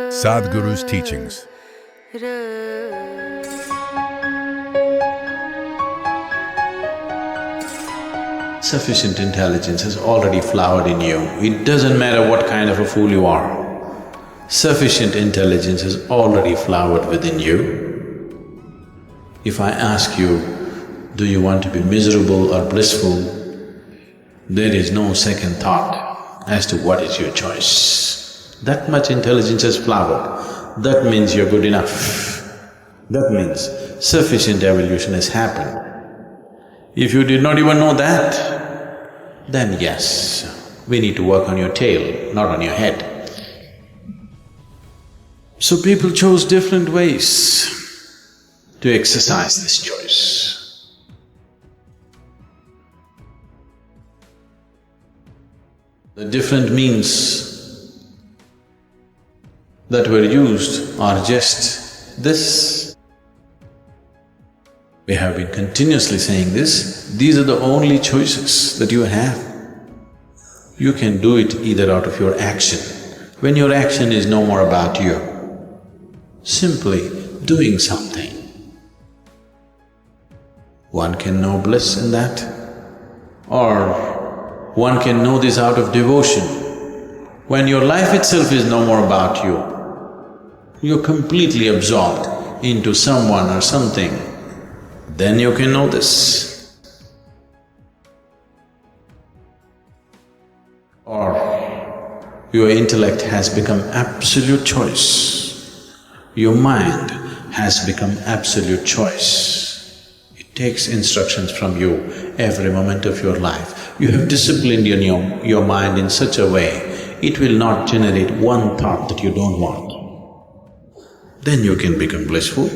SADHGURU'S teachings. Sufficient intelligence has already flowered in you. It doesn't matter what kind of a fool you are. Sufficient intelligence has already flowered within you. If I ask you, do you want to be miserable or blissful, there is no second thought as to what is your choice. That much intelligence has flowered. That means you're good enough. That means sufficient evolution has happened. If you did not even know that, then yes, we need to work on your tail, not on your head. So people chose different ways to exercise this choice. The different means that were used are just this. We have been continuously saying this, these are the only choices that you have. You can do it either out of your action, when your action is no more about you, simply doing something. One can know bliss in that, or one can know this out of devotion. When your life itself is no more about you, you're completely absorbed into someone or something, then you can know this. Or your intellect has become absolute choice, your mind has become absolute choice. It takes instructions from you every moment of your life. You have disciplined your mind in such a way, it will not generate one thought that you don't want. Then you can become blissful.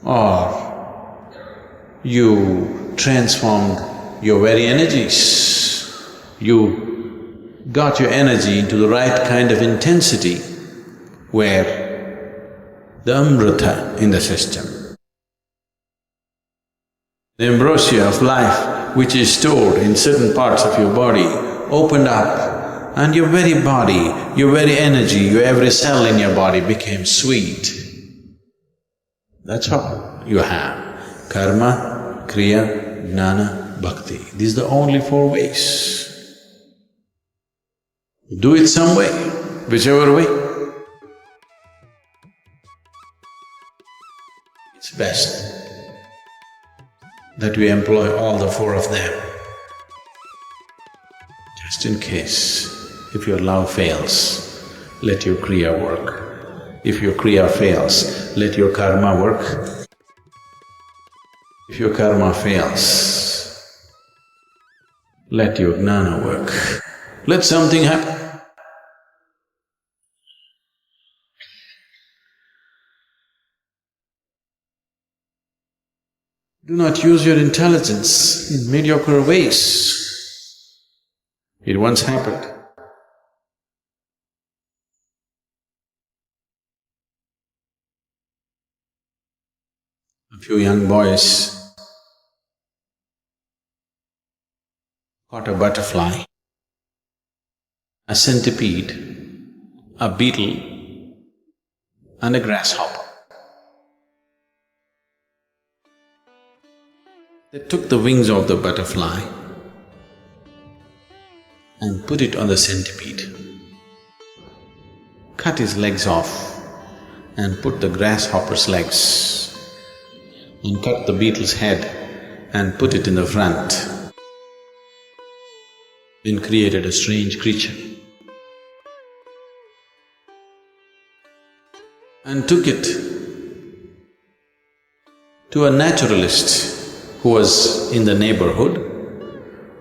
Or you transformed your very energies, you got your energy into the right kind of intensity where the amrita in the system, the ambrosia of life which is stored in certain parts of your body opened up and your very body, your very energy, your every cell in your body became sweet. That's all you have. Karma, Kriya, Jnana, Bhakti. These are the only four ways. Do it some way, whichever way. It's best that we employ all the four of them. Just in case, if your love fails, let your Kriya work. If your Kriya fails, let your karma work. If your karma fails, let your jnana work. Let something happen. Do not use your intelligence in mediocre ways. It once happened. A few young boys caught a butterfly, a centipede, a beetle and a grasshopper. They took the wings of the butterfly and put it on the centipede, cut his legs off and put the grasshopper's legs, and cut the beetle's head and put it in the front, then created a strange creature and took it to a naturalist who was in the neighborhood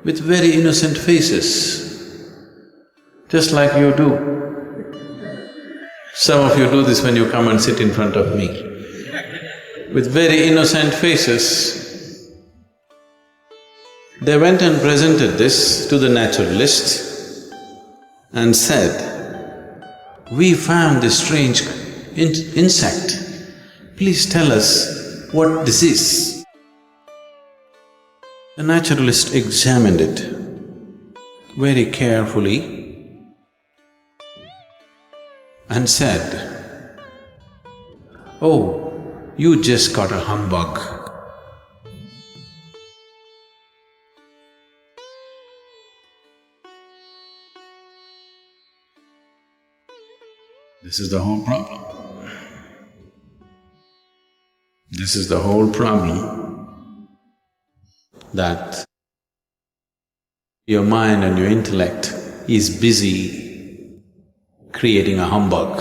with very innocent faces, just like you do. Some of you do this when you come and sit in front of me. With very innocent faces, they went and presented this to the naturalist and said, "We found this strange insect, please tell us what this is." The naturalist examined it very carefully and said, "Oh, you just got a humbug." This is the whole problem. This is the whole problem, that your mind and your intellect is busy creating a humbug.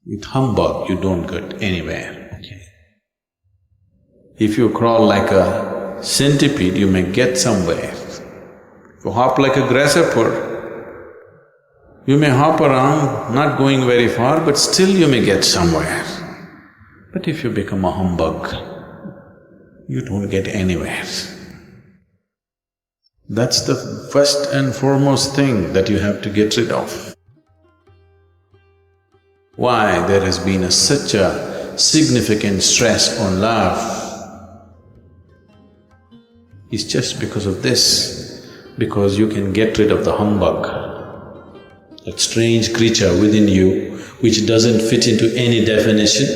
With humbug, you don't get anywhere, okay? If you crawl like a centipede, you may get somewhere. If you hop like a grasshopper, you may hop around, not going very far, but still you may get somewhere. But if you become a humbug, you don't get anywhere. That's the first and foremost thing that you have to get rid of. Why there has been such a significant stress on love is just because of this, because you can get rid of the humbug, that strange creature within you which doesn't fit into any definition,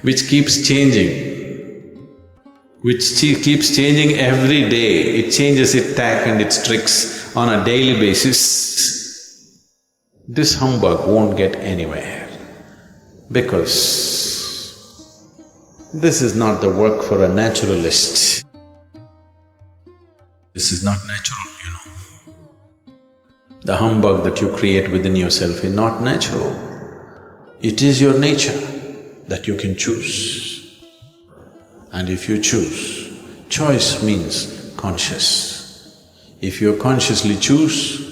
which keeps changing, keeps changing every day. It changes its tack and its tricks on a daily basis. This humbug won't get anywhere, because this is not the work for a naturalist. This is not natural, you know. The humbug that you create within yourself is not natural. It is your nature that you can choose. And if you choose, choice means conscious. If you consciously choose,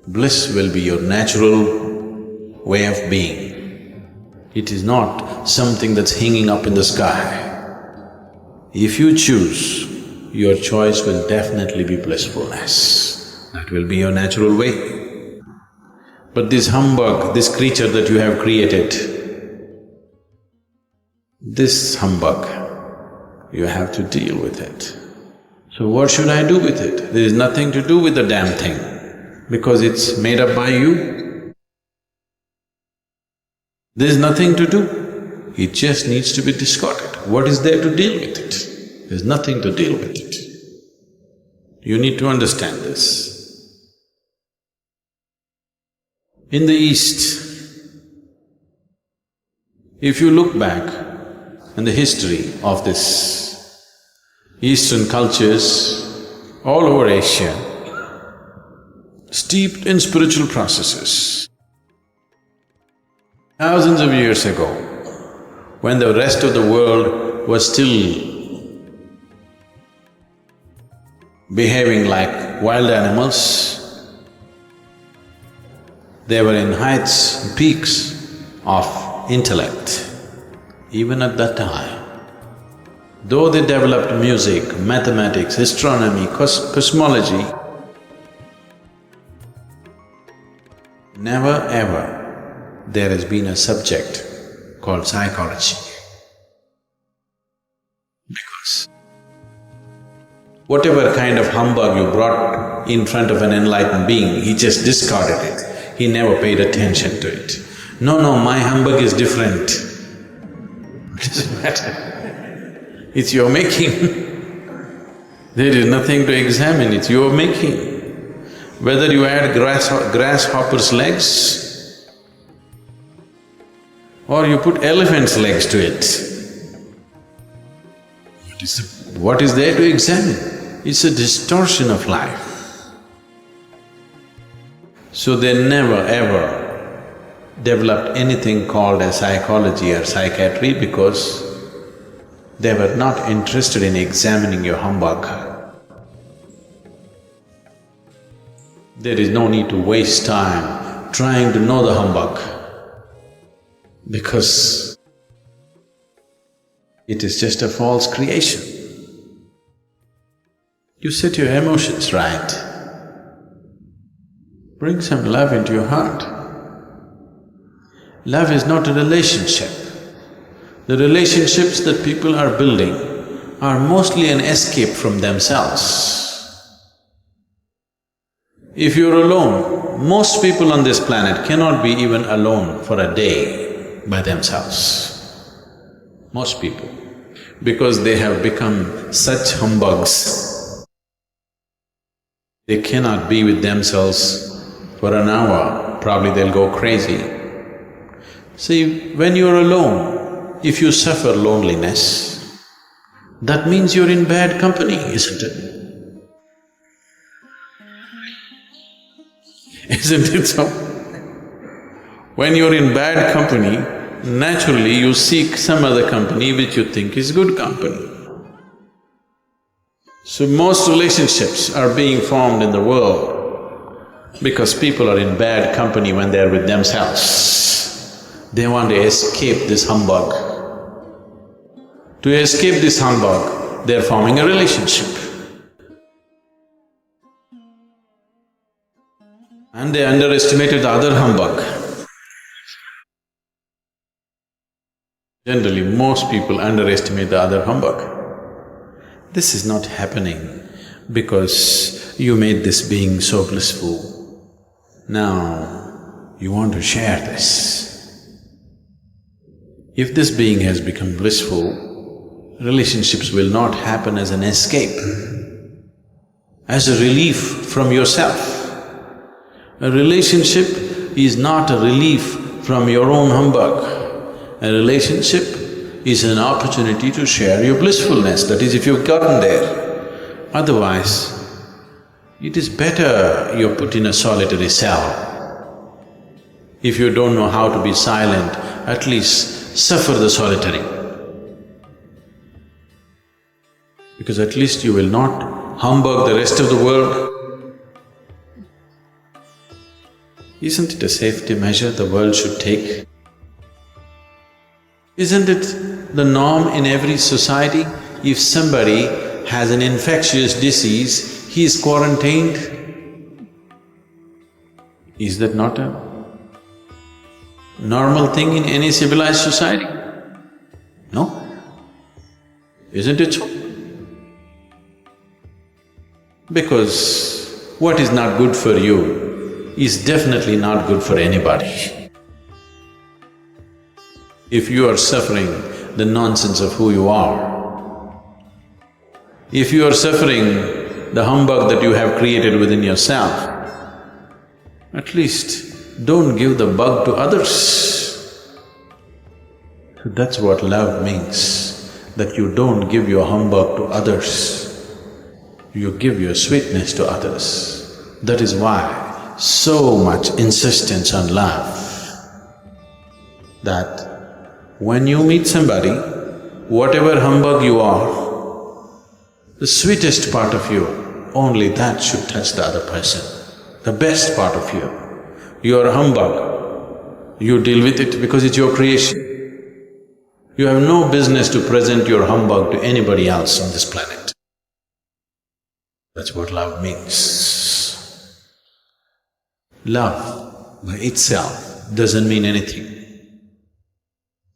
bliss will be your natural way of being. It is not something that's hanging up in the sky. If you choose, your choice will definitely be blissfulness. That will be your natural way. But this humbug, this creature that you have created, this humbug, you have to deal with it. So what should I do with it? There is nothing to do with the damn thing, because it's made up by you. There's nothing to do, it just needs to be discarded. What is there to deal with it? There's nothing to deal with it. You need to understand this. In the East, if you look back in the history of this Eastern cultures all over Asia, steeped in spiritual processes. Thousands of years ago, when the rest of the world was still behaving like wild animals, they were in heights and peaks of intellect. Even at that time, though they developed music, mathematics, astronomy, cosmology, never ever there has been a subject called psychology. Because whatever kind of humbug you brought in front of an enlightened being, he just discarded it. He never paid attention to it. No, my humbug is different. It doesn't matter. It's your making. There is nothing to examine, it's your making. Whether you add grasshopper's legs or you put elephant's legs to it, what is there to examine? It's a distortion of life. So they never ever developed anything called as psychology or psychiatry because they were not interested in examining your humbug. There is no need to waste time trying to know the humbug, because it is just a false creation. You set your emotions right. Bring some love into your heart. Love is not a relationship. The relationships that people are building are mostly an escape from themselves. If you're alone, most people on this planet cannot be even alone for a day by themselves. Most people, because they have become such humbugs. They cannot be with themselves for an hour, probably they'll go crazy. See, when you're alone, if you suffer loneliness, that means you're in bad company, isn't it? Isn't it so? When you're in bad company, naturally you seek some other company which you think is good company. So most relationships are being formed in the world because people are in bad company when they're with themselves. They want to escape this humbug. To escape this humbug, they're forming a relationship. And they underestimated the other humbug. Generally, most people underestimate the other humbug. This is not happening because you made this being so blissful. Now, you want to share this. If this being has become blissful, relationships will not happen as an escape, as a relief from yourself. A relationship is not a relief from your own humbug. A relationship is an opportunity to share your blissfulness, that is if you've gotten there. Otherwise, it is better you're put in a solitary cell. If you don't know how to be silent, at least suffer the solitary. Because at least you will not humbug the rest of the world. Isn't it a safety measure the world should take? Isn't it the norm in every society? If somebody has an infectious disease, he is quarantined. Is that not a normal thing in any civilized society? No? Isn't it so? Because what is not good for you is definitely not good for anybody. If you are suffering the nonsense of who you are, if you are suffering the humbug that you have created within yourself, at least don't give the bug to others. So that's what love means, that you don't give your humbug to others. You give your sweetness to others. That is why so much insistence on love, that when you meet somebody, whatever humbug you are, the sweetest part of you, only that should touch the other person, the best part of you. You are a humbug, you deal with it because it's your creation. You have no business to present your humbug to anybody else on this planet. That's what love means. Love by itself doesn't mean anything,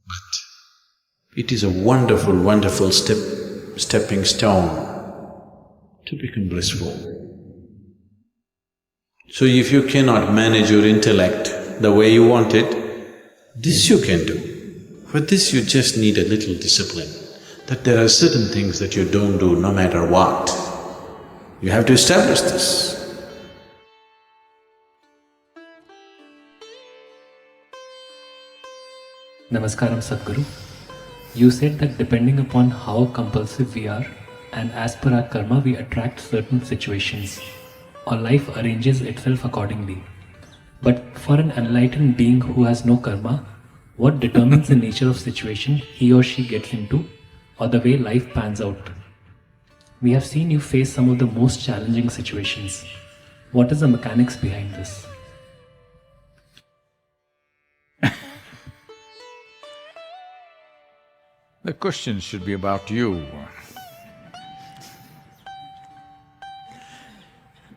but it is a wonderful, wonderful stepping stone to become blissful. So if you cannot manage your intellect the way you want it, this you can do. For this you just need a little discipline, that there are certain things that you don't do no matter what. You have to establish this. Namaskaram Sadhguru. You said that depending upon how compulsive we are and as per our karma we attract certain situations, or life arranges itself accordingly. But for an enlightened being who has no karma, what determines the nature of situation he or she gets into or the way life pans out? We have seen you face some of the most challenging situations. What is the mechanics behind this? The question should be about you.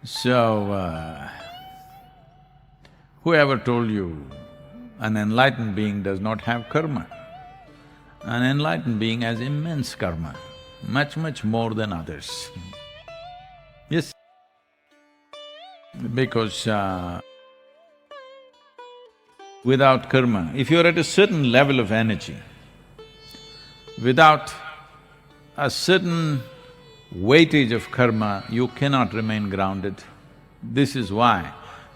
So, whoever told you an enlightened being does not have karma? An enlightened being has immense karma, much more than others. Yes, because without karma, if you're at a certain level of energy, without a certain weightage of karma, you cannot remain grounded. This is why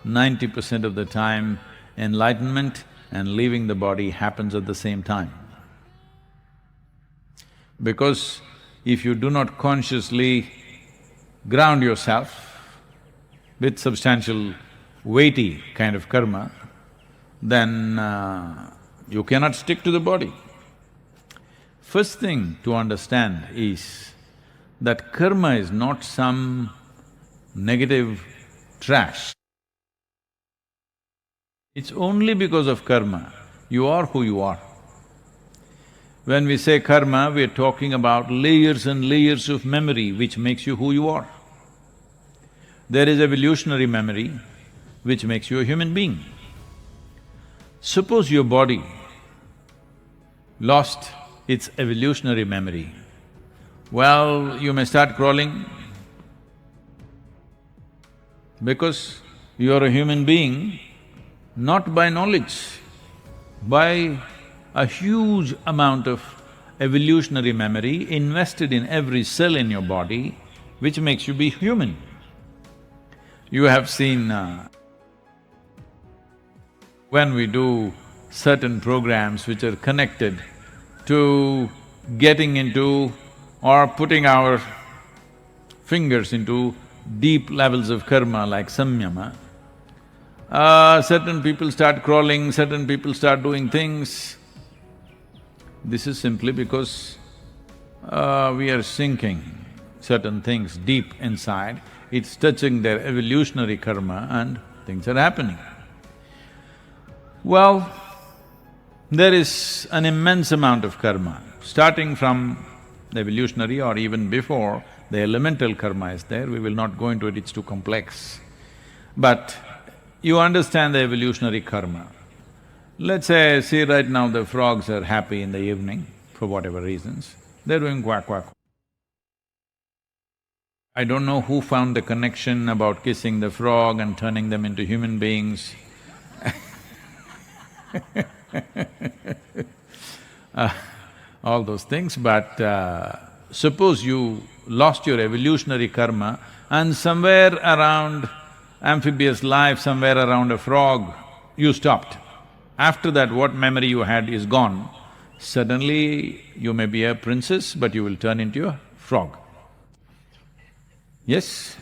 90% of the time enlightenment and leaving the body happens at the same time. Because if you do not consciously ground yourself with substantial, weighty kind of karma, then you cannot stick to the body. First thing to understand is that karma is not some negative trash. It's only because of karma you are who you are. When we say karma, we're talking about layers and layers of memory which makes you who you are. There is evolutionary memory which makes you a human being. Suppose your body lost its evolutionary memory, well, you may start crawling because you are a human being not by knowledge, by a huge amount of evolutionary memory invested in every cell in your body, which makes you be human. You have seen when we do certain programs which are connected to getting into or putting our fingers into deep levels of karma like samyama, certain people start crawling, certain people start doing things. This is simply because we are sinking certain things deep inside, it's touching their evolutionary karma and things are happening. Well, there is an immense amount of karma, starting from the evolutionary or even before, the elemental karma is there, we will not go into it, it's too complex. But you understand the evolutionary karma. Let's say, see right now the frogs are happy in the evening for whatever reasons, they're doing quack quack. I don't know who found the connection about kissing the frog and turning them into human beings all those things, but suppose you lost your evolutionary karma and somewhere around amphibious life, somewhere around a frog, you stopped. After that, what memory you had is gone. Suddenly, you may be a princess, but you will turn into a frog. Yes?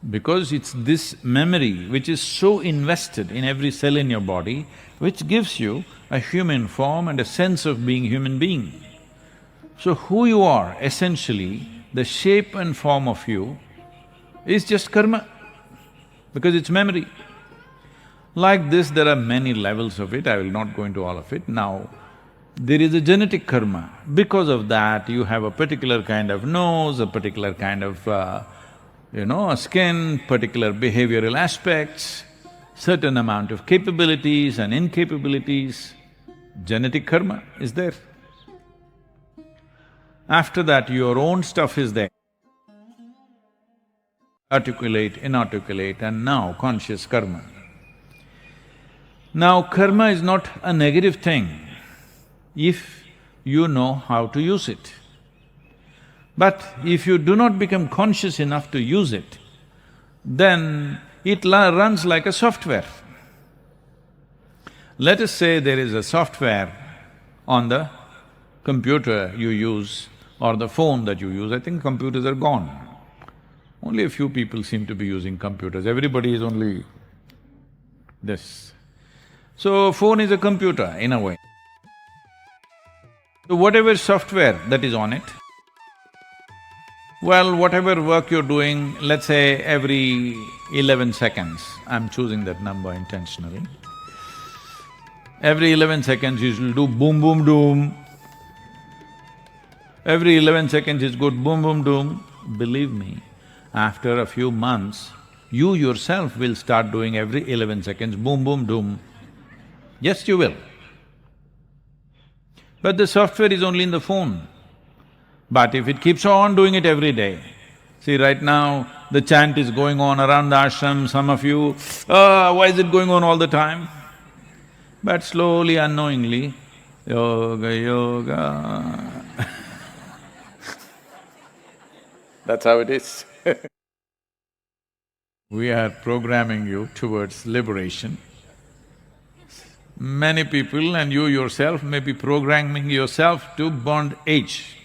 Because it's this memory which is so invested in every cell in your body, which gives you a human form and a sense of being human being. So who you are, essentially, the shape and form of you is just karma, because it's memory. Like this, there are many levels of it, I will not go into all of it. Now, there is a genetic karma. Because of that, you have a particular kind of nose, a particular kind of a skin, particular behavioral aspects, certain amount of capabilities and incapabilities. Genetic karma is there. After that, your own stuff is there. Articulate, inarticulate, and now conscious karma. Now, karma is not a negative thing if you know how to use it. But if you do not become conscious enough to use it, then it runs like a software. Let us say there is a software on the computer you use or the phone that you use. I think computers are gone. Only a few people seem to be using computers, everybody is only this. So, phone is a computer in a way. So, whatever software that is on it, well, whatever work you're doing, let's say every 11 seconds, I'm choosing that number intentionally, every 11 seconds you will do boom, boom, doom. Every 11 seconds it's good boom, boom, doom. Believe me, after a few months, you yourself will start doing every 11 seconds boom, boom, doom. Yes, you will. But the software is only in the phone. But if it keeps on doing it every day, see right now the chant is going on around the ashram, some of you, why is it going on all the time? But slowly, unknowingly, yoga, yoga that's how it is. We are programming you towards liberation. Many people and you yourself may be programming yourself to bondage.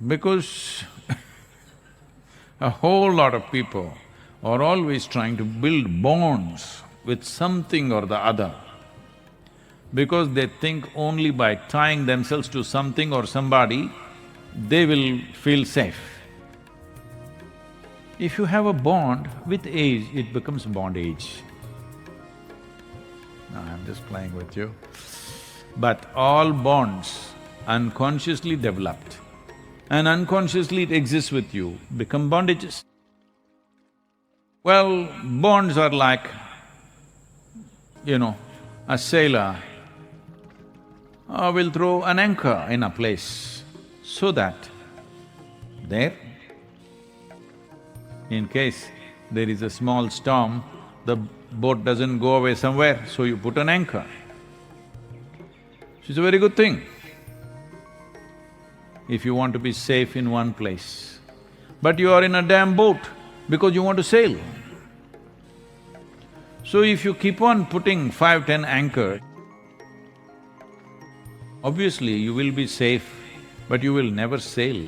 Because a whole lot of people are always trying to build bonds with something or the other, because they think only by tying themselves to something or somebody, they will feel safe. If you have a bond, with age, it becomes bondage. No, I'm just playing with you. But all bonds, unconsciously developed, and unconsciously it exists with you, become bondages. Well, bonds are like, a sailor will throw an anchor in a place so that there, in case there is a small storm, the boat doesn't go away somewhere, so you put an anchor. It's a very good thing if you want to be safe in one place. But you are in a damn boat because you want to sail. So if you keep on putting 5, 10 anchors, obviously you will be safe, but you will never sail.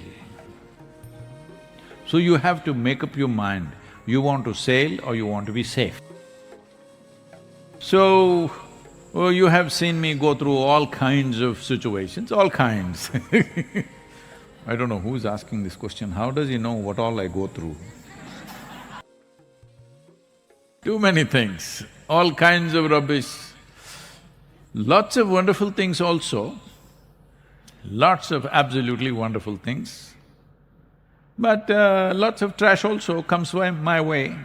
So you have to make up your mind, you want to sail or you want to be safe. So, you have seen me go through all kinds of situations, all kinds I don't know who's asking this question, how does he know what all I go through? Too many things, all kinds of rubbish, lots of wonderful things also, lots of absolutely wonderful things. But lots of trash also comes my way.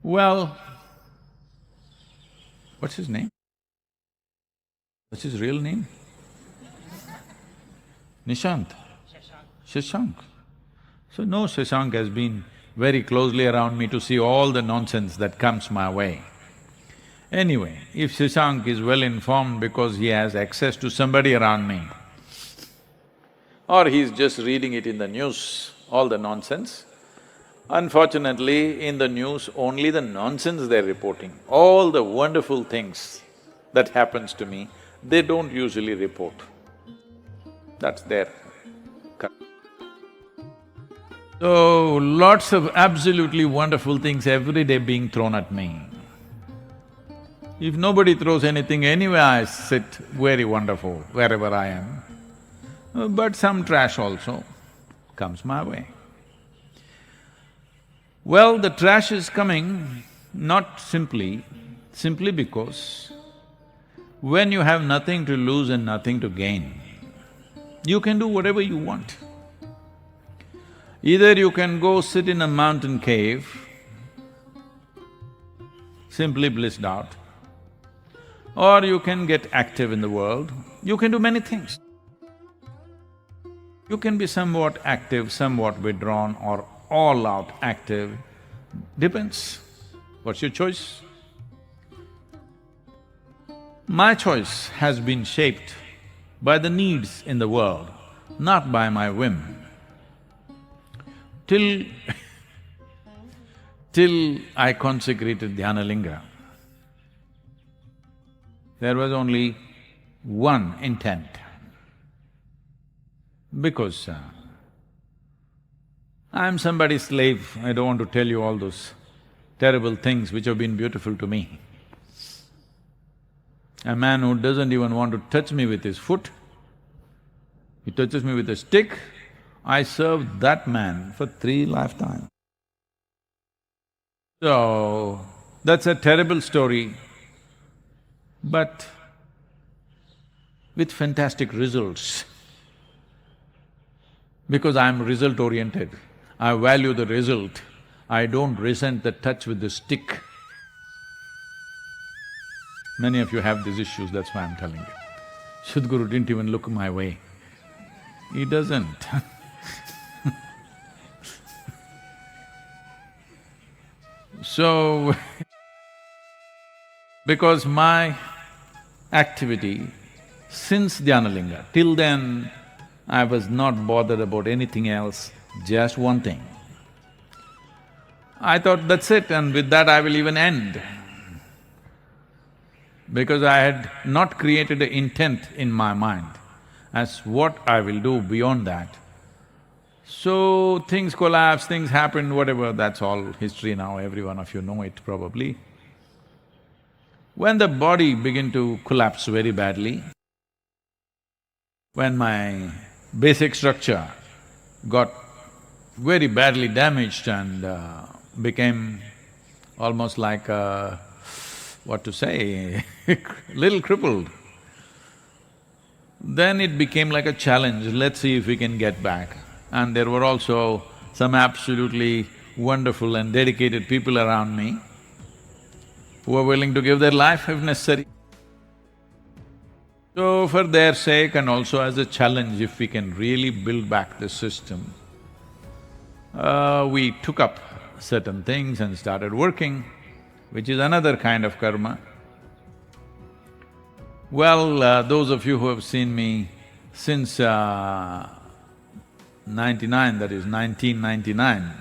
Well, what's his name? What's his real name? Nishant? Shashank. So no, Shashank has been very closely around me to see all the nonsense that comes my way. Anyway, if Shashank is well informed because he has access to somebody around me, or he's just reading it in the news, all the nonsense. Unfortunately, in the news, only the nonsense they're reporting. All the wonderful things that happens to me, they don't usually report. That's their cut. So, lots of absolutely wonderful things every day being thrown at me. If nobody throws anything, anyway I sit very wonderful wherever I am. But some trash also comes my way. Well, the trash is coming not simply because when you have nothing to lose and nothing to gain, you can do whatever you want. Either you can go sit in a mountain cave, simply blissed out, or you can get active in the world, you can do many things. You can be somewhat active, somewhat withdrawn, or all out active, depends. What's your choice? My choice has been shaped by the needs in the world, not by my whim. Till I consecrated Dhyanalinga, there was only one intent. Because I'm somebody's slave, I don't want to tell you all those terrible things which have been beautiful to me. A man who doesn't even want to touch me with his foot, he touches me with a stick, I served that man for 3 lifetimes. So, that's a terrible story, but with fantastic results. Because I'm result-oriented, I value the result, I don't resent the touch with the stick. Many of you have these issues, that's why I'm telling you. Sadhguru didn't even look my way. He doesn't So, because my activity since Dhyanalinga, till then, I was not bothered about anything else, just one thing. I thought that's it, and with that I will even end. Because I had not created an intent in my mind as what I will do beyond that. So things collapsed, things happened, whatever, that's all history now, every one of you know it probably. When the body began to collapse very badly, when my basic structure got very badly damaged and became almost like what to say, little crippled, then it became like a challenge, let's see if we can get back. And there were also some absolutely wonderful and dedicated people around me who were willing to give their life if necessary. So for their sake and also as a challenge, if we can really build back the system, we took up certain things and started working, which is another kind of karma. Well, those of you who have seen me since 99, that is 1999,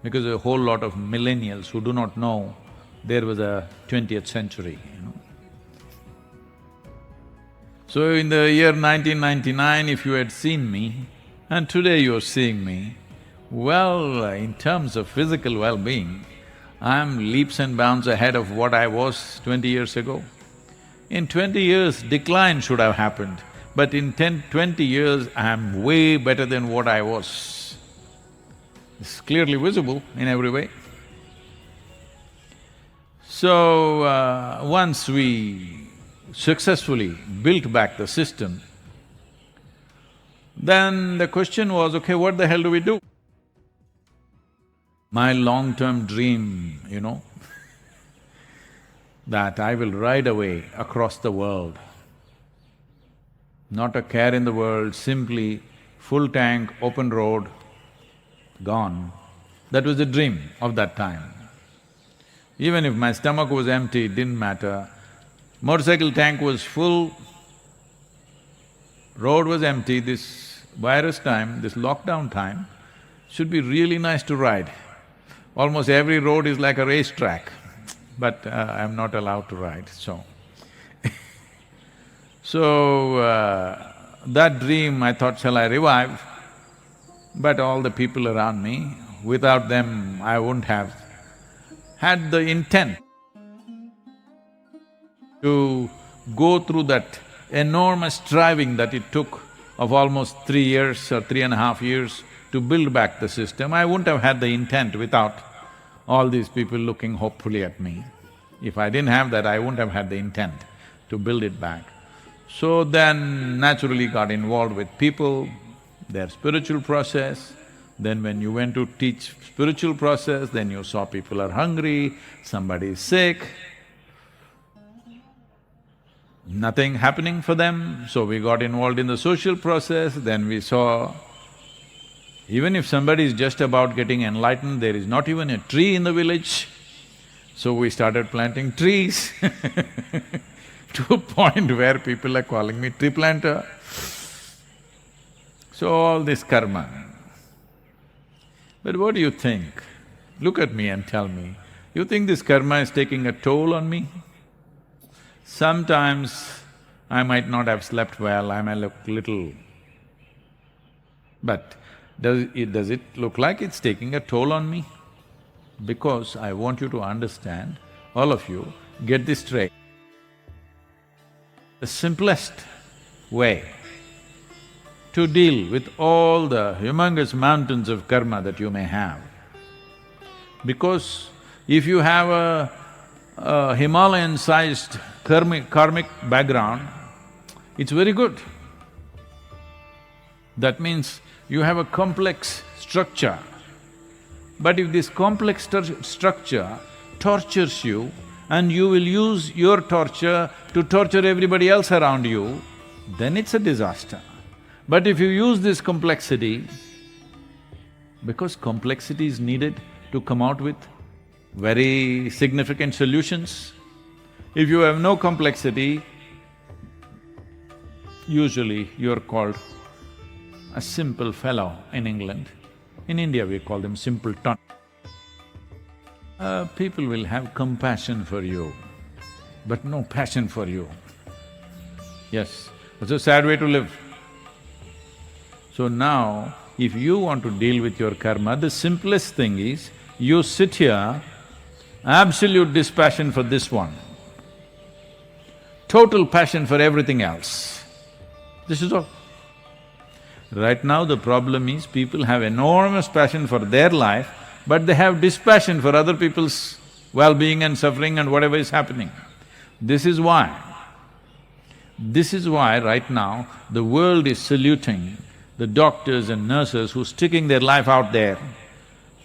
because a whole lot of millennials who do not know there was a 20th century, you know. So in the year 1999, if you had seen me, and today you're seeing me, well, in terms of physical well-being, I'm leaps and bounds ahead of what I was 20 years ago. In 20 years, decline should have happened, but in 20 years, I'm way better than what I was. It's clearly visible in every way. So, once we successfully built back the system, then the question was, okay, what the hell do we do? My long-term dream, you know, that I will ride away across the world. Not a care in the world, simply full tank, open road, gone. That was the dream of that time. Even if my stomach was empty, it didn't matter. Motorcycle tank was full, road was empty, this virus time, this lockdown time, should be really nice to ride. Almost every road is like a racetrack, but I'm not allowed to ride, so So, that dream I thought, shall I revive? But all the people around me, without them I wouldn't have had the intent to go through that enormous striving that it took of almost 3 years or 3.5 years to build back the system. I wouldn't have had the intent without all these people looking hopefully at me. If I didn't have that, I wouldn't have had the intent to build it back. So then naturally got involved with people, their spiritual process. Then when you went to teach spiritual process, then you saw people are hungry, somebody is sick, nothing happening for them, so we got involved in the social process. Then we saw even if somebody is just about getting enlightened, there is not even a tree in the village, so we started planting trees to a point where people are calling me tree planter. So all this karma. But what do you think? Look at me and tell me, you think this karma is taking a toll on me? Sometimes I might not have slept well, I may look little, but does it look like it's taking a toll on me? Because I want you to understand, all of you, get this straight. The simplest way to deal with all the humongous mountains of karma that you may have, because if you have a Himalayan-sized karmic background, it's very good. That means you have a complex structure. But if this complex structure tortures you and you will use your torture to torture everybody else around you, then it's a disaster. But if you use this complexity, because complexity is needed to come out with very significant solutions. If you have no complexity, usually you're called a simple fellow in England. In India, we call them simpleton. People will have compassion for you, but no passion for you. Yes, it's a sad way to live. So now, if you want to deal with your karma, the simplest thing is, you sit here, absolute dispassion for this one, total passion for everything else. This is all. Right now the problem is people have enormous passion for their life, but they have dispassion for other people's well-being and suffering and whatever is happening. This is why right now the world is saluting the doctors and nurses who are sticking their life out there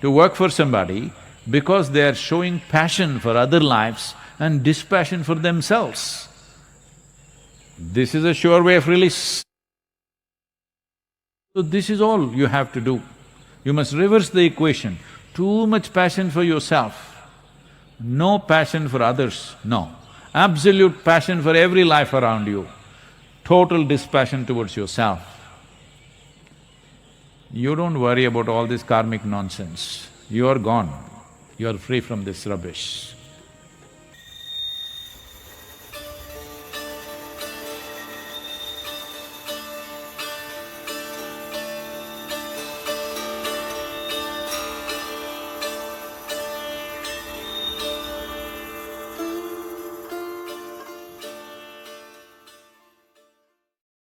to work for somebody because they are showing passion for other lives and dispassion for themselves. This is a sure way of release. So this is all you have to do. You must reverse the equation. Too much passion for yourself, no passion for others, no. Absolute passion for every life around you, total dispassion towards yourself. You don't worry about all this karmic nonsense. You are gone. You are free from this rubbish.